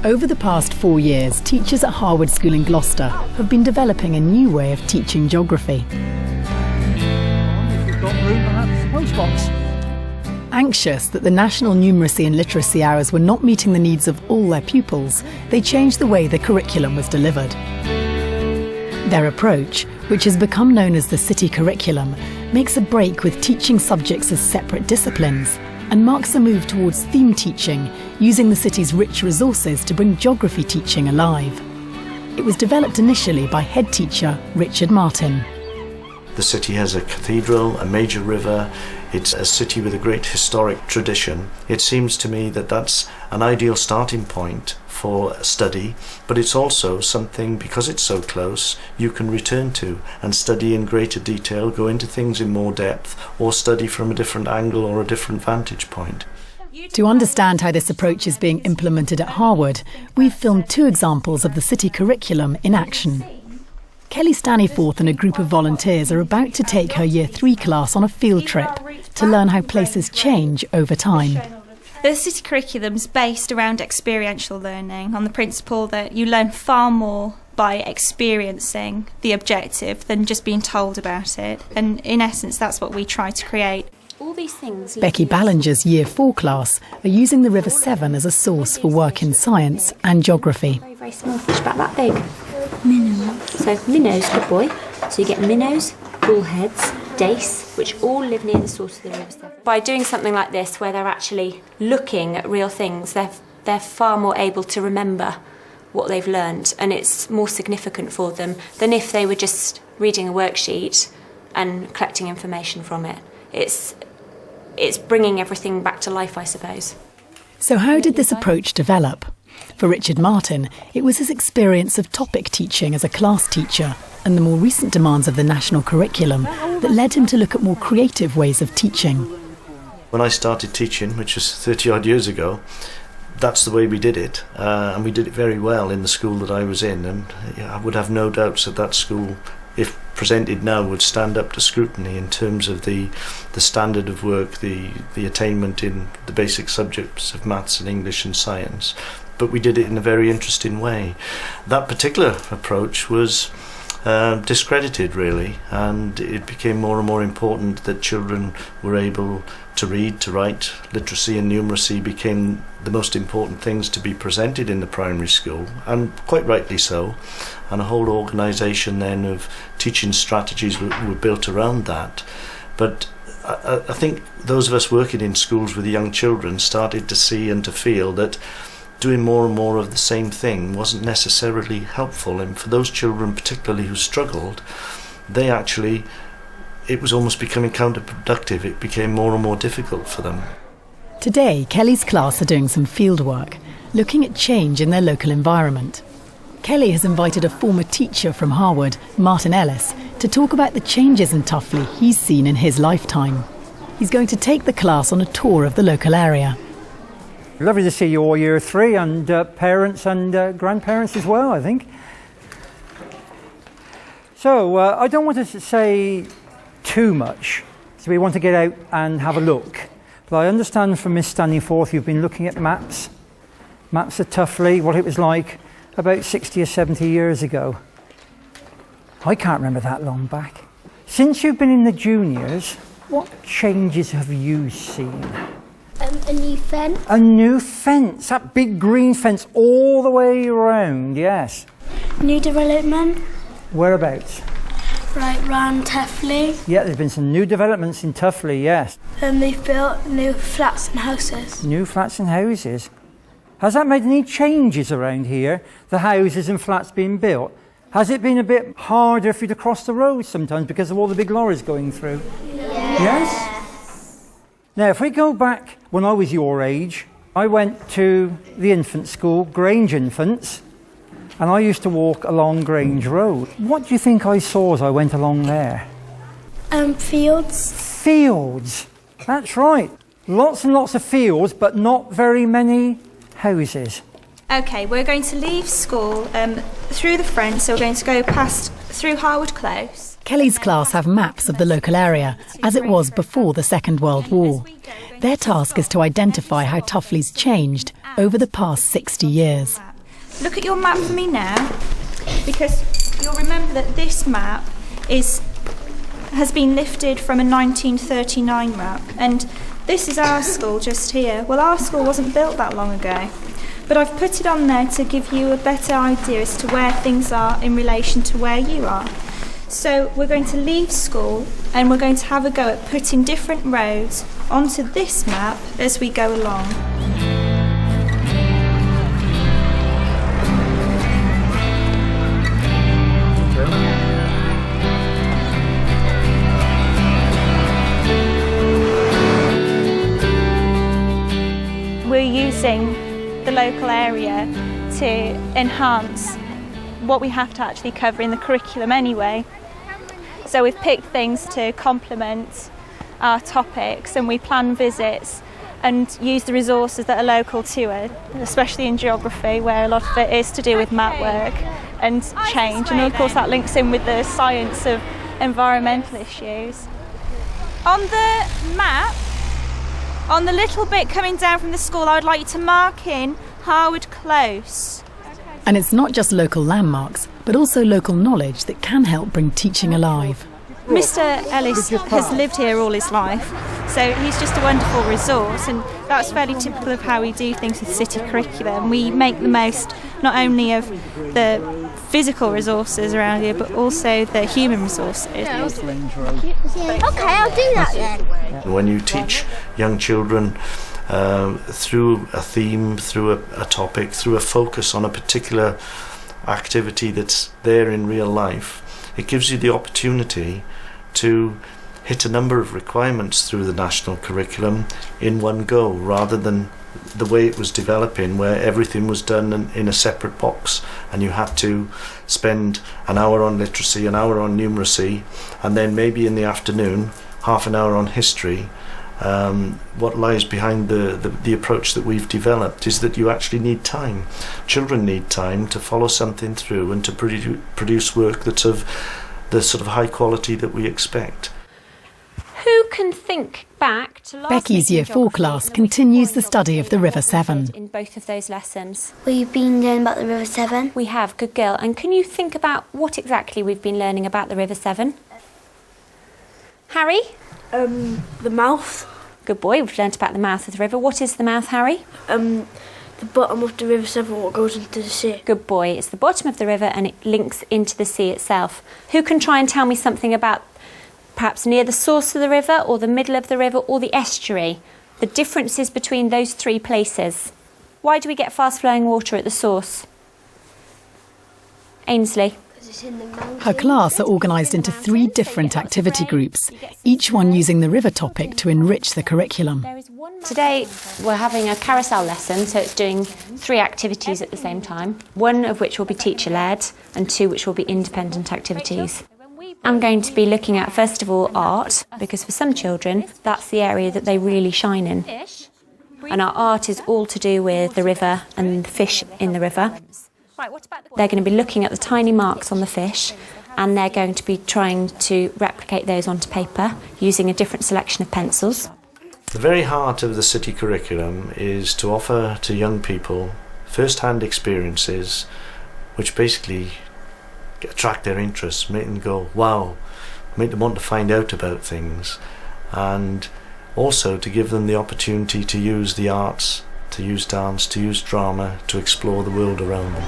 Over the past 4 years, teachers at Harwood School in Gloucester have been developing a new way of teaching geography. We've got room perhaps the postbox. Anxious that the national numeracy and literacy hours were not meeting the needs of all their pupils, they changed the way the curriculum was delivered. Their approach, which has become known as the City Curriculum, makes a break with teaching subjects as separate disciplines and marks a move towards theme teaching, using the city's rich resources to bring geography teaching alive. It was developed initially by head teacher Richard Martin. The city has a cathedral, a major river. It's a city with a great historic tradition. It seems to me that that's an ideal starting point for study, but it's also something, because it's so close, you can return to and study in greater detail, go into things in more depth, or study from a different angle or a different vantage point. To understand how this approach is being implemented at Harwood, we've filmed 2 examples of the city curriculum in action. Kelly Staniforth and a group of volunteers are about to take her Year 3 class on a field trip to learn how places change over time. The city curriculum is based around experiential learning, on the principle that you learn far more by experiencing the objective than just being told about it. And in essence, that's what we try to create. All these things. Becky Ballinger's Year 4 class are using the River Severn as a source for work in science and geography. Very, very small fish, about that big. Minnows. So minnows, good boy. So you get minnows, bullheads, dace, which all live near the source of the River Severn. By doing something like this, where they're actually looking at real things, they're far more able to remember what they've learned, and it's more significant for them than if they were just reading a worksheet and collecting information from it. It's bringing everything back to life, I suppose. So how did this approach develop? For Richard Martin, it was his experience of topic teaching as a class teacher and the more recent demands of the national curriculum that led him to look at more creative ways of teaching. When I started teaching, which was 30 odd years ago, that's the way we did it, and we did it very well in the school that I was in, and I would have no doubts that that school, if presented now, would stand up to scrutiny in terms of the standard of work, the attainment in the basic subjects of maths and English and science. But we did it in a very interesting way. That particular approach was discredited, really, and it became more and more important that children were able to read, to write. Literacy and numeracy became the most important things to be presented in the primary school, and quite rightly so. And a whole organisation then of teaching strategies were built around that. But I think those of us working in schools with young children started to see and to feel that doing more and more of the same thing wasn't necessarily helpful, and for those children particularly who struggled, it was almost becoming counterproductive. It became more and more difficult for them. Today, Kelly's class are doing some field work, looking at change in their local environment. Kelly has invited a former teacher from Harwood, Martin Ellis, to talk about the changes in Tuffley he's seen in his lifetime. He's going to take the class on a tour of the local area. Lovely to see you all Year 3, and parents and grandparents as well, I think. So I don't want to say too much, so we want to get out and have a look. But I understand from Miss Staniforth you've been looking at maps of Tuffley, what it was like about 60 or 70 years ago. I can't remember that long back. Since you've been in the juniors, what changes have you seen? A new fence. A new fence, that big green fence all the way around, yes. New development. Whereabouts? Right round Tuffley. Yeah, there's been some new developments in Tuffley, yes. And they've built new flats and houses. New flats and houses. Has that made any changes around here, the houses and flats being built? Has it been a bit harder for you to cross the road sometimes because of all the big lorries going through? Yes? Now, if we go back when I was your age, I went to the infant school, Grange Infants, and I used to walk along Grange Road. What do you think I saw as I went along there? Fields. Fields. That's right. Lots and lots of fields, but not very many houses. Okay, we're going to leave school through the front, so we're going to go through Harwood Close. Kelly's class have maps of the local area, as it was before the Second World War. Their task is to identify how Tuffley's changed over the past 60 years. Look at your map for me now, because you'll remember that this map has been lifted from a 1939 map, and this is our school just here. Well, our school wasn't built that long ago, but I've put it on there to give you a better idea as to where things are in relation to where you are. So we're going to leave school and we're going to have a go at putting different roads onto this map as we go along. We're using the local area to enhance what we have to actually cover in the curriculum anyway. So we've picked things to complement our topics, and we plan visits and use the resources that are local to it, especially in geography, where a lot of it is to do with map work and change. And of course that links in with the science of environmental issues. On the map, on the little bit coming down from the school, I would like you to mark in Harwood Close. And it's not just local landmarks, but also local knowledge that can help bring teaching alive. Mr. Ellis has lived here all his life, so he's just a wonderful resource, and that's fairly typical of how we do things with city curriculum. We make the most not only of the physical resources around here, but also the human resources. Okay, I'll do that then. When you teach young children through a theme, through a topic, through a focus on a particular activity that's there in real life, it gives you the opportunity to hit a number of requirements through the national curriculum in one go, rather than the way it was developing, where everything was done in a separate box and you had to spend an hour on literacy, an hour on numeracy, and then maybe in the afternoon half an hour on history. What lies behind the approach that we've developed is that you actually need time. Children need time to follow something through and to produce work that's of the sort of high quality that we expect. Who can think back to last Becky's Year 4 class continues the study of the River Severn. In both of those lessons? We've been learning about the River Severn. We have, good girl. And can you think about what exactly we've been learning about the River Severn? Harry? The mouth. Good boy, we've learnt about the mouth of the river. What is the mouth, Harry? The bottom of the River Severn, what goes into the sea. Good boy, it's the bottom of the river and it links into the sea itself. Who can try and tell me something about perhaps near the source of the river or the middle of the river or the estuary? The differences between those three places. Why do we get fast flowing water at the source? Ainsley? Her class are organised into 3 different activity groups, each one using the river topic to enrich the curriculum. Today we're having a carousel lesson, so it's doing 3 activities at the same time, 1 of which will be teacher-led and 2 which will be independent activities. I'm going to be looking at, first of all, art, because for some children that's the area that they really shine in. And our art is all to do with the river and the fish in the river. They're going to be looking at the tiny marks on the fish, and they're going to be trying to replicate those onto paper using a different selection of pencils. The very heart of the city curriculum is to offer to young people first-hand experiences which basically attract their interest, make them go, wow, make them want to find out about things, and also to give them the opportunity to use the arts, to use dance, to use drama, to explore the world around them.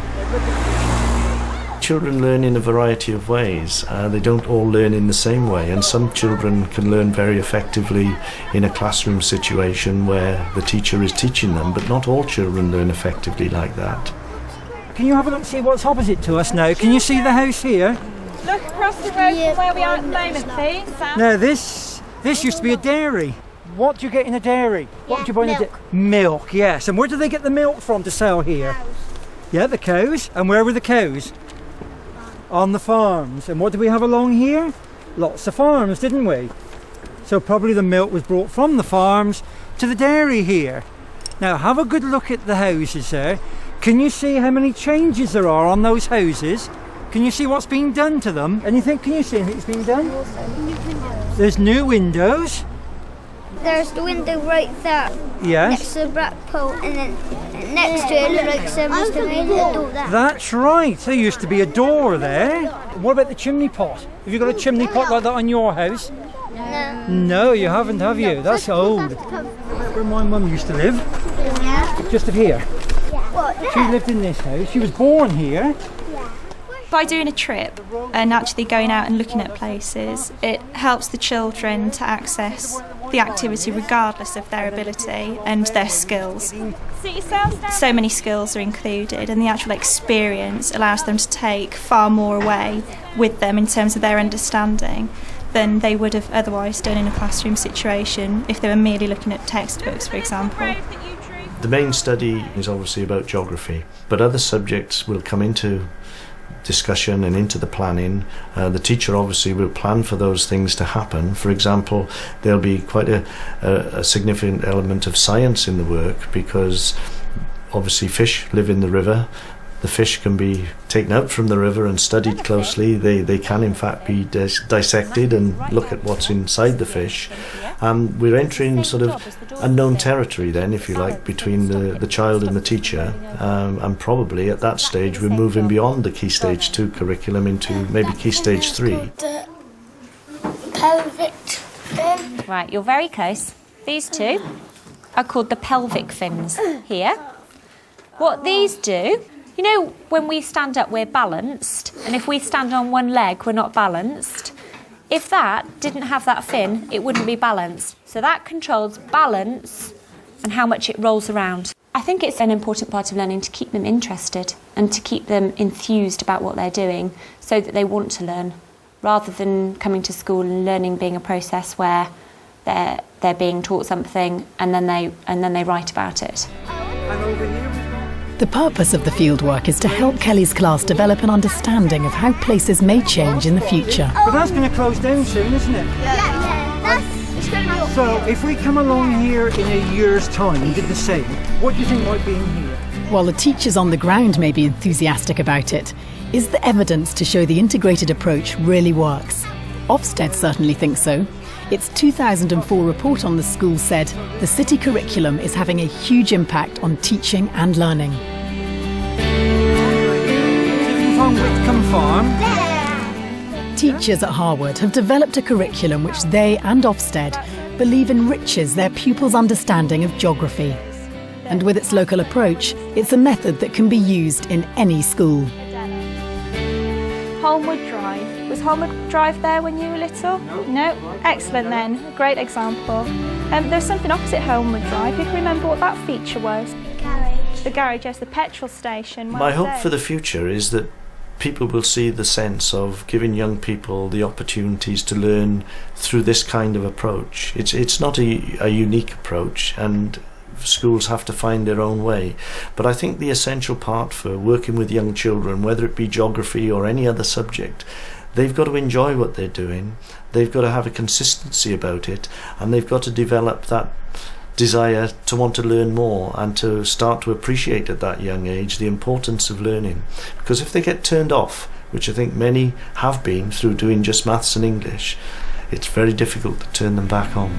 Children learn in a variety of ways. They don't all learn in the same way, and some children can learn very effectively in a classroom situation where the teacher is teaching them, but not all children learn effectively like that. Can you have a look, see what's opposite to us now? Can you see the house here? Look across the road from where we are at the moment, please. Sam. Now this used to be a dairy. What do you get in a dairy? What do you buy in a dairy? Milk, yes. And where do they get the milk from to sell here? Cows. Yeah, the cows. And where were the cows? On the farms. And what do we have along here? Lots of farms, didn't we? So probably the milk was brought from the farms to the dairy here. Now have a good look at the houses there. Can you see how many changes there are on those houses? Can you see what's being done to them? Anything? Can you see anything that's being done? There's new windows. there's the window right there. Yes. Next to the black pole, and then next to it, it looks like someone's made a door there. That's right. There used to be a door there. What about the chimney pot? Have you got a chimney pot like that on your house? No. No, you haven't, have you? That's old. Where my mum used to live? Yeah. Just up here. What? She lived in this house. She was born here. By doing a trip and actually going out and looking at places, it helps the children to access the activity regardless of their ability and their skills. So many skills are included, and the actual experience allows them to take far more away with them in terms of their understanding than they would have otherwise done in a classroom situation if they were merely looking at textbooks, for example. The main study is obviously about geography, but other subjects will come into discussion and into the planning. The teacher obviously will plan for those things to happen. For example, there'll be quite a significant element of science in the work, because obviously fish live in the river. The fish can be taken out from the river and studied closely. They can in fact be dissected and look at what's inside the fish. We're entering sort of unknown territory then, if you like, between the child and the teacher, and probably at that stage we're moving beyond the Key Stage 2 curriculum into maybe Key Stage 3. The pelvic fin. Right, you're very close. These two are called the pelvic fins here. What these do, you know, when we stand up we're balanced, and if we stand on one leg we're not balanced. If that didn't have that fin, it wouldn't be balanced. So that controls balance and how much it rolls around. I think it's an important part of learning to keep them interested and to keep them enthused about what they're doing so that they want to learn, rather than coming to school and learning being a process where they're being taught something and then they write about it. The purpose of the fieldwork is to help Kelly's class develop an understanding of how places may change in the future. But that's going to close down soon, isn't it? So if we come along here in a year's time and did the same, what do you think might be in here? While the teachers on the ground may be enthusiastic about it, is there evidence to show the integrated approach really works? Ofsted certainly thinks so. Its 2004 report on the school said the city curriculum is having a huge impact on teaching and learning. From Whitcomb Farm. Teachers at Harwood have developed a curriculum which they and Ofsted believe enriches their pupils' understanding of geography. And with its local approach, it's a method that can be used in any school. Holmwood Drive. Was Holmwood Drive there when you were little? No? Excellent then. Great example. There's something opposite Holmwood Drive. You can remember what that feature was? The garage, yes, the petrol station. My hope for the future is that people will see the sense of giving young people the opportunities to learn through this kind of approach. It's not a unique approach, and schools have to find their own way. But I think the essential part for working with young children, whether it be geography or any other subject, they've got to enjoy what they're doing, they've got to have a consistency about it, and they've got to develop that desire to want to learn more and to start to appreciate at that young age the importance of learning. Because if they get turned off, which I think many have been through doing just maths and English, it's very difficult to turn them back on.